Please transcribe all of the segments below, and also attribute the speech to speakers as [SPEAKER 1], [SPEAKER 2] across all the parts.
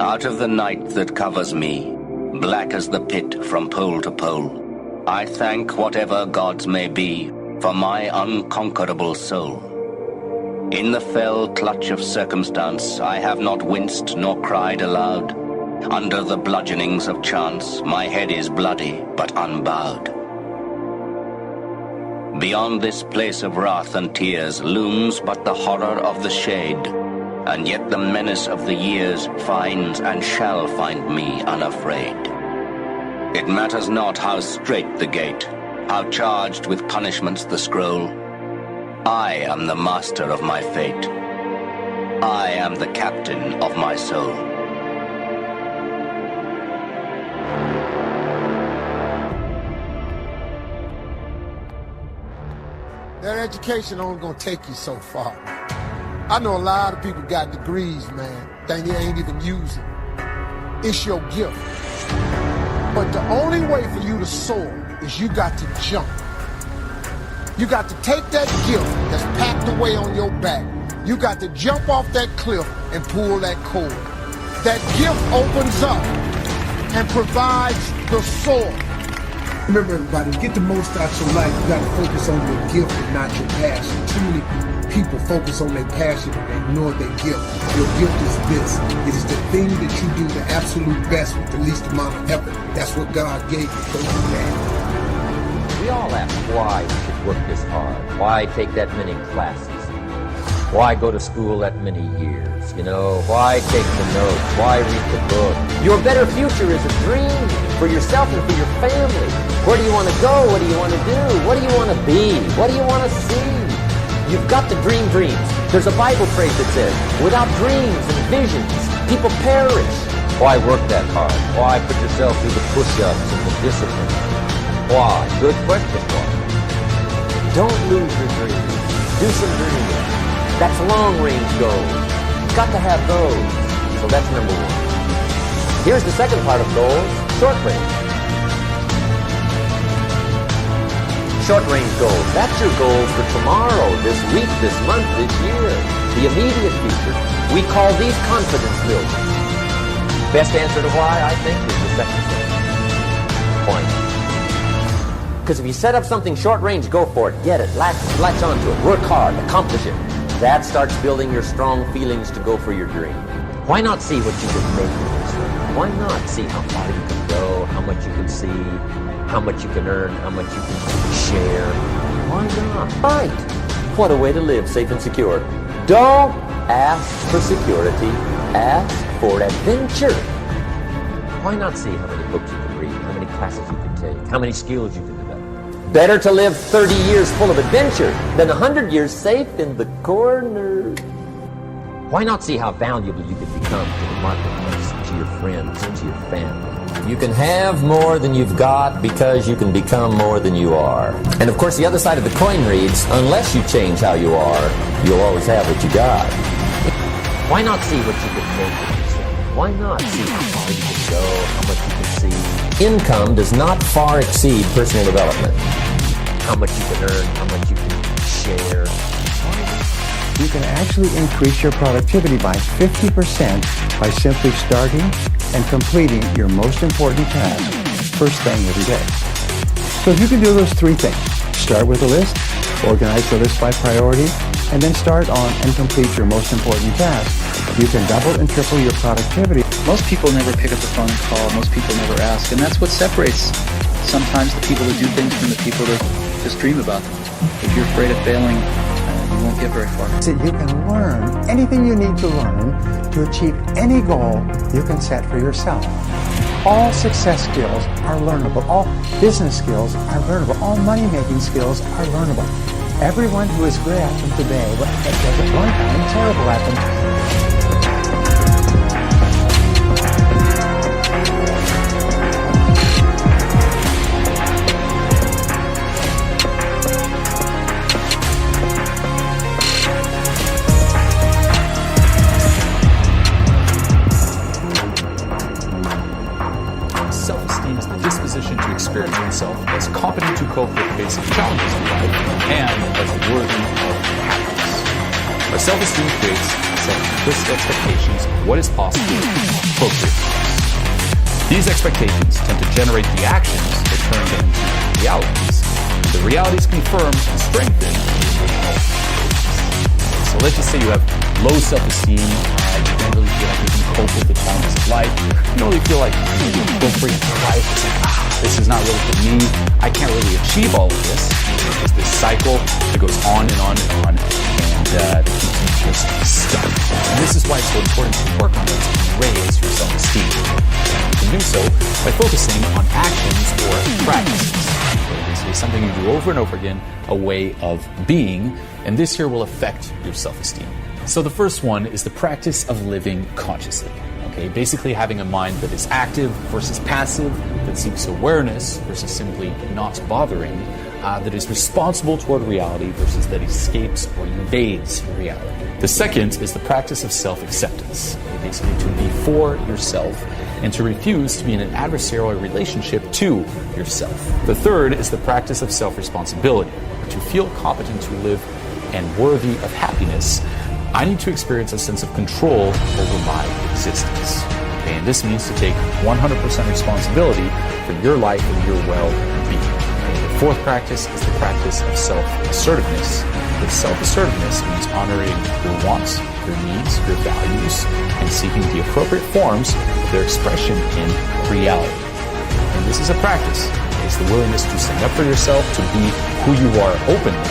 [SPEAKER 1] Out of the night that covers me, black as the pit from pole to pole, I thank whatever gods may be for my unconquerable soul. In the fell clutch of circumstance, I have not winced nor cried aloud. Under the bludgeonings of chance, my head is bloody but unbowed. Beyond this place of wrath and tears looms but the horror of the shade, and yet the menace of the years finds and shall find me unafraid. It matters not how strait the gate, how charged with punishments the scroll. I am the master of my fate. I am the captain of my soul.
[SPEAKER 2] That education only gonna take you so far. I know a lot of people got degrees, man, thing you ain't even using. It's your gift. But the only way for you to soar is you got to jump. You got to take that gift that's packed away on your back. You got to jump off that cliff and pull that cord. That gift opens up and provides the soar.
[SPEAKER 3] Remember, everybody, to get the most out of your life, you got to focus on your gift and not your passion. Too many people focus on their passion and they ignore their gift. Your gift is this. It is the thing that you do the absolute best with the least amount of effort. That's what God gave you. Go do that.
[SPEAKER 4] We all ask why we should work this hard. Why take that many classes? Why go to school that many years? You know, why take the notes? Why read the book? Your better future is a dream for yourself and for your family. Where do you want to go? What do you want to do? What do you want to be? What do you want to see? You've got to dream dreams. There's a Bible phrase that says, without dreams and visions, people perish. Why work that hard? Why put yourself through the push-ups and the discipline? Why? Good question, why? Don't lose your dreams. Do some dreaming. That's long-range goals. You've got to have those. So that's number one. Here's the second part of goals, short range. Short-range goals. That's your goals for tomorrow, this week, this month, this year. The immediate future. We call these confidence builders. Best answer to why, I think, is the second thing. Point. Because if you set up something short range, go for it. Get it. Latch onto it. Work hard. Accomplish it. That starts building your strong feelings to go for your dream. Why not see what you can make in this life? Why not see how far you can go, how much you can see, how much you can earn, how much you can share? Why not? Fight. What a way to live safe and secure. Don't ask for security. Ask for adventure. Why not see how many books you can read, how many classes you can take, how many skills you can develop? Better to live 30 years full of adventure than 100 years safe in the corner. Why not see how valuable you can become to the marketplace, to your friends, to your family? You can have more than you've got because you can become more than you are. And of course, the other side of the coin reads, unless you change how you are, you'll always have what you got. Why not see what you can make of yourself? Why not see how far you can go, how much you can see? Income does not far exceed personal development. How much you can earn, how much you can share.
[SPEAKER 5] You can actually increase your productivity by 50% by simply starting and completing your most important task first thing every day. So if you can do those three things, start with a list, organize the list by priority, and then start on and complete your most important task, you can double and triple your productivity.
[SPEAKER 6] Most people never pick up the phone and call. Most people never ask. And that's what separates sometimes the people that do things from the people that just dream about them. If you're afraid of failing, you won't get very far.
[SPEAKER 5] So you can learn anything you need to learn to achieve any goal you can set for yourself. All success skills are learnable. All business skills are learnable. All money-making skills are learnable. Everyone who is good at them today was at one time terrible at them.
[SPEAKER 7] Self-esteem is the disposition to experience oneself as competent to cope with basic challenges in life and as worthy of happiness. Our self-esteem creates self-implicit expectations of what is possible appropriate ones. These expectations tend to generate the actions that turn them into realities. The realities confirm and strengthen the emotional beliefs. So let's just say you have low self-esteem, you don't really feel like you can cope with the challenges of life, you don't really feel like you can go for your life, it's like, this is not really for me, I can't really achieve all of this. It's just this cycle that goes on and on and on, and that keeps you just stuck. And this is why it's so important to work on it to raise your self-esteem. You can do so by focusing on actions or practices. It's something you do over and over again, a way of being, and this here will affect your self-esteem. So the first one is the practice of living consciously. Okay, basically having a mind that is active versus passive, that seeks awareness versus simply not bothering, that is responsible toward reality versus that escapes or invades reality. The second is the practice of self-acceptance. Basically to be for yourself and to refuse to be in an adversarial relationship to yourself. The third is the practice of self-responsibility. To feel competent to live and worthy of happiness, I need to experience a sense of control over my existence. Okay, and this means to take 100% responsibility for your life and your well-being. Okay, the fourth practice is the practice of self-assertiveness. This self-assertiveness means honoring your wants, your needs, your values, and seeking the appropriate forms of their expression in reality. And this is a practice. It's the willingness to stand up for yourself, to be who you are openly,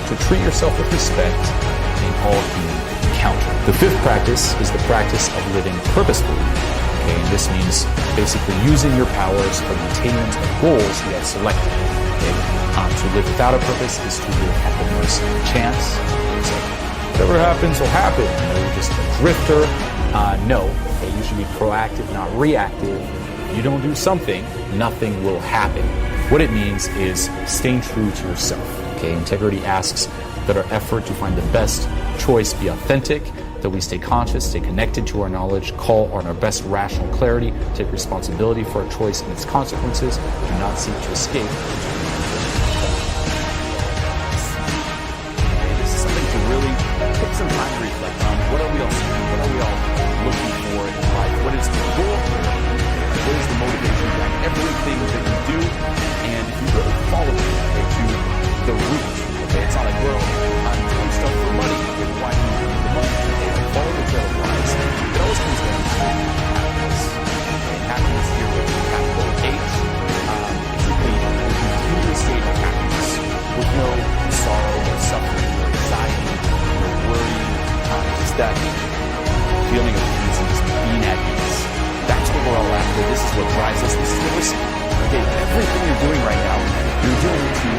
[SPEAKER 7] to treat yourself with respect in all human encounter. The fifth practice is the practice of living purposefully. Okay, and this means basically using your powers for the attainment of goals you have selected. Okay? To live without a purpose is to live at the mercy of chance. It's like, whatever happens will happen. You're just a drifter. No, okay, you should be proactive, not reactive. If you don't do something, nothing will happen. What it means is staying true to yourself. Okay, integrity asks that our effort to find the best choice be authentic, that we stay conscious, stay connected to our knowledge, call on our best rational clarity, take responsibility for our choice and its consequences, do not seek to escape. This is something to really take some time to reflect on. What are we all seeking? What are we all looking for in life? What is the goal? What is the motivation behind everything that you do? And if you really follow it to the root, okay, it's not like, well, I'm doing stuff for money. Okay, why do you need the money? Follow the trail of lies. It always comes down to happiness. And happiness here with a capital H. Basically, a continuous state of happiness with no sorrow or suffering or anxiety or worry. Just that feeling of peace and just being at peace. That's what we're all after. This is what drives us. This is what we're seeking. Okay, everything you're doing right now, you're doing to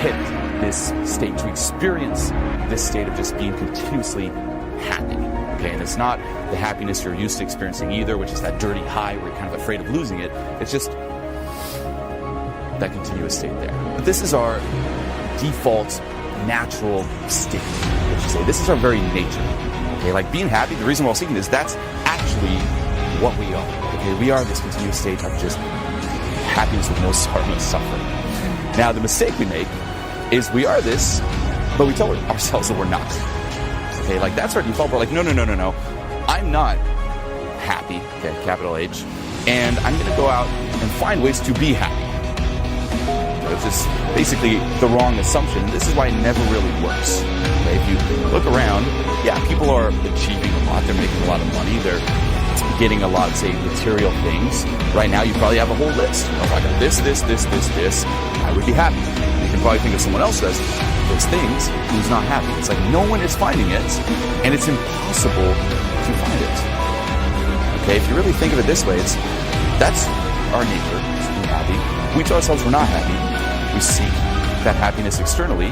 [SPEAKER 7] hit this state, to experience this state of just being continuously happy. Okay, and it's not the happiness you're used to experiencing either, which is that dirty high where you're kind of afraid of losing it. It's just that continuous state there. But this is our default natural state. Let's just say this is our very nature. Okay, like being happy, the reason we're all seeking this, that's actually what we are. Okay, we are this continuous state of just happiness with no sorrow, no suffering. Now, the mistake we make is we are this, but we tell ourselves that we're not. Okay, like that's our default. We're like, no. I'm not happy, okay, capital H, and I'm going to go out and find ways to be happy. Which is basically the wrong assumption. And this is why it never really works. Okay, if you look around, yeah, people are achieving a lot. They're making a lot of money. They're getting a lot of, say, material things. Right now, you probably have a whole list. If I got this, I would be happy. You can probably think of someone else who has those things who's not happy. It's like no one is finding it, and it's impossible to find it. Okay, if you really think of it this way, that's our nature, to be happy. We tell ourselves we're not happy. We seek that happiness externally,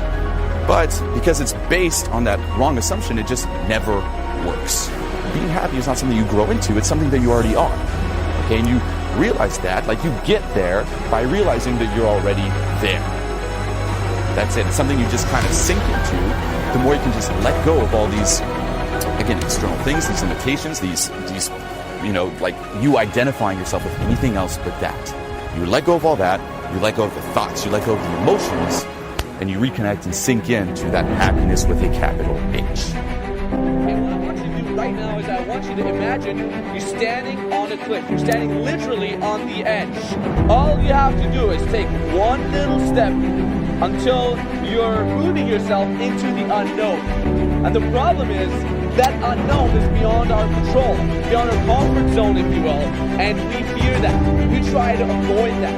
[SPEAKER 7] but because it's based on that wrong assumption, it just never works. Being happy is not something you grow into, it's something that you already are. Okay, and you realize that, like you get there by realizing that you're already there. That's it. It's something you just kind of sink into. The more you can just let go of all these, again, external things, these limitations, these, like you identifying yourself with anything else but that. You let go of all that, you let go of the thoughts, you let go of the emotions, and you reconnect and sink into that happiness with a capital H. Okay, what I want you to do right
[SPEAKER 8] right now is I want you to imagine you're standing on a cliff. You're standing literally on the edge. All you have to do is take one little step until you're moving yourself into the unknown. And the problem is that unknown is beyond our control, beyond our comfort zone, if you will, and we fear that. We try to avoid that.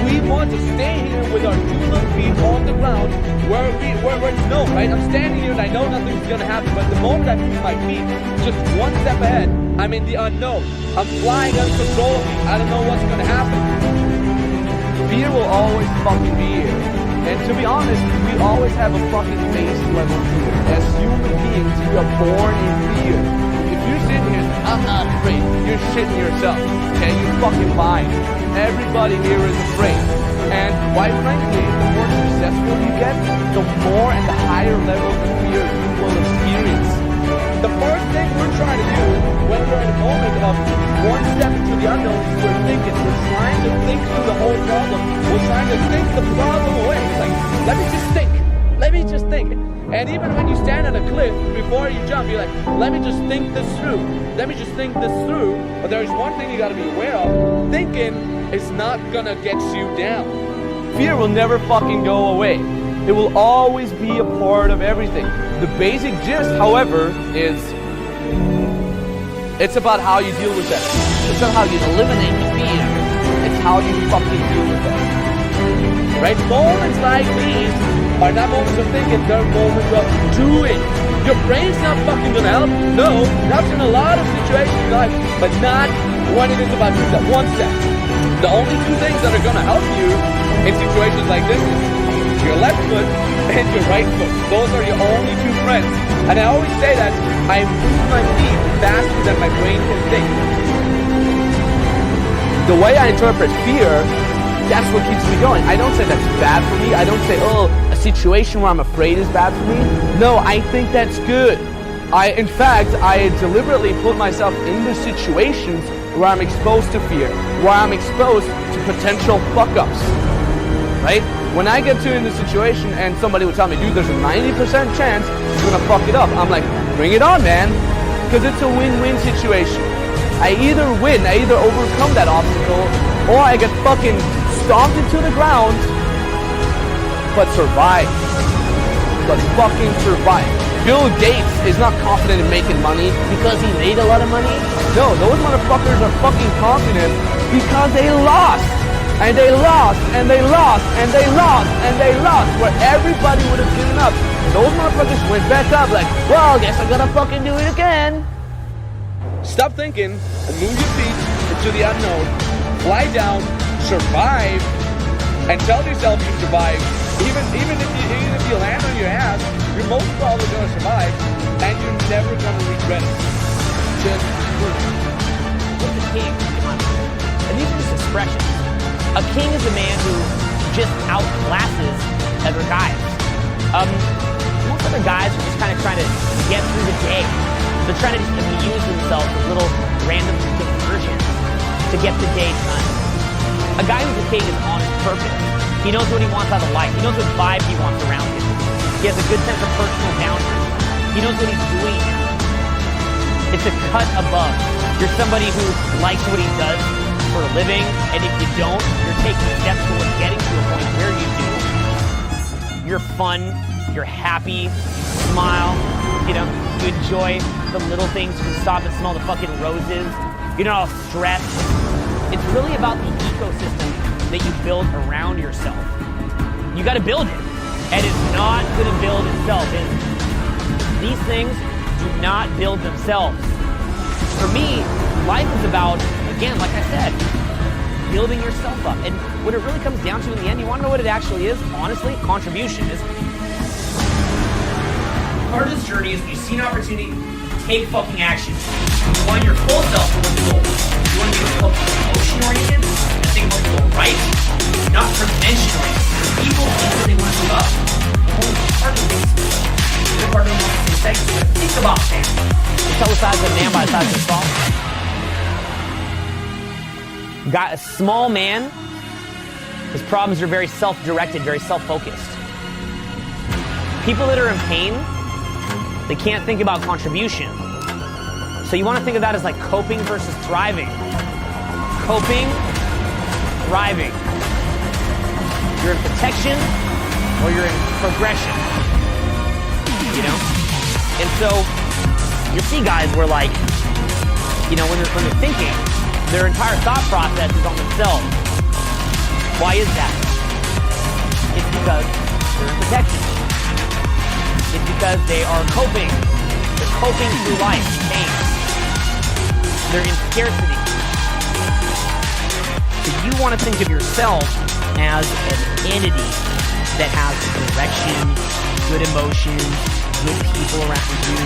[SPEAKER 8] We want to stay here with our 2 little feet on the ground where it's known, right? I'm standing here and I know nothing's going to happen, but the moment I move my feet just one step ahead, I'm in the unknown. I'm flying uncontrollably. I don't know what's going to happen. Fear will always fucking be here. And to be honest, we always have a fucking base level fear. As human beings, we are born in fear. If you're sitting here saying, I'm not afraid, you're shitting yourself. Okay, you're fucking lying. Everybody here is afraid. And quite frankly, the more successful you get, the more and the higher levels of fear you will experience. The first thing we're trying to do when we're in a moment of one step into the unknown is we're thinking. We're trying to think through the whole problem. We're trying to think the problem away. It's like, let me just think. Let me just think. And even when you stand on a cliff, before you jump, you're like, let me just think this through. Let me just think this through. But there's one thing you got to be aware of. Thinking is not going to get you down. Fear will never fucking go away. It will always be a part of everything. The basic gist, however, is it's about how you deal with that. It's not how you eliminate fear. It's how you fucking deal with that. Right? Moments like these are not moments of thinking, they're moments of doing. Your brain's not fucking gonna help. No, that's in a lot of situations in life, but not when it is about doing that one step. The only 2 things that are gonna help you in situations like this is your left foot and your right foot. Those are your only 2 friends. And I always say that I move my feet faster than my brain can think. The way I interpret fear, that's what keeps me going. I don't say that's bad for me. I don't say, oh, a situation where I'm afraid is bad for me. No, I think that's good. In fact, I deliberately put myself into situations where I'm exposed to fear, where I'm exposed to potential fuck-ups, right? When I get in the situation and somebody would tell me, dude, there's a 90% chance you're gonna fuck it up, I'm like, bring it on, man, because it's a win-win situation. I either win, I either overcome that obstacle, or I get fucking stomped into the ground, but survive. But fucking survive. Bill Gates is not confident in making money because he made a lot of money. No, those motherfuckers are fucking confident because they lost. And they lost, and they lost, and they lost, and they lost, where everybody would have given up. And those motherfuckers went back up like, well, I guess I gotta fucking do it again. Stop thinking and move your feet into the unknown. Fly down, survive, and tell yourself you survived. Even if you land on your ass, you're most probably gonna survive, and you're never gonna regret it. Just do it.
[SPEAKER 9] What's a king? And these are just expressions. A king is a man who just outclasses other guys. Most other guys are just kind of trying to get through the day. They're trying to just amuse themselves with little random diversions to get the day done. A guy who's a king is on his purpose. He knows what he wants out of life. He knows what vibe he wants around him. He has a good sense of personal boundaries. He knows what he's doing now. It's a cut above. You're somebody who likes what he does for a living, and if you don't, you're taking steps towards getting to a point where you do. You're fun, you're happy, you smile, you enjoy the little things, you can stop and smell the fucking roses, you're not all stressed. It's really about the ecosystem that you build around yourself. You gotta build it, and it's not gonna build itself. These things do not build themselves. For me, life is about, again, like I said, building yourself up. And what it really comes down to in the end, you want to know what it actually is? Honestly, contribution is.
[SPEAKER 10] Part of this journey is when you see an opportunity, take fucking action. You want your full self to look goal. You want to be emotion-oriented and think about the right, not convention-oriented. People think that they want to move up. Only part of the things. They're part of the things. Think about things.
[SPEAKER 9] You tell the size of a man by the size of his fall. Got a small man, his problems are very self-directed, very self-focused. People that are in pain, they can't think about contribution. So you want to think of that as like coping versus thriving. Coping, thriving. You're in protection or you're in progression. You know? And so you'll see guys where like, you know, when they're thinking, their entire thought process is on themselves. Why is that? It's because they're in protection. It's because they are coping. They're coping through life, pain. They're in scarcity. So you want to think of yourself as an entity that has direction, good emotions, good people around you.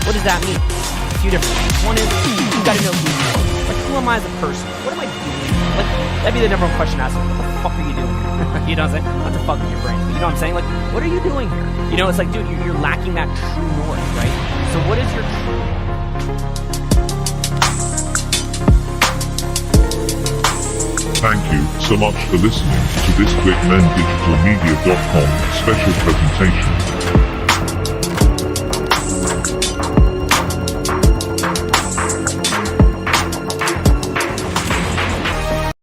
[SPEAKER 9] What does that mean? A few different things. One is, you've got to know who you are. Like, who am I as a person? What am I doing? Like, that'd be the number one question to ask. What the fuck are you doing here? You know what I'm saying? Not to fuck with your brain, but you know what I'm saying? Like, what are you doing here? You know, it's like, dude, you're lacking that true north, right? So what is your true north?
[SPEAKER 11] Thank you so much for listening to this GLICKMAN Digital Media.com special presentation.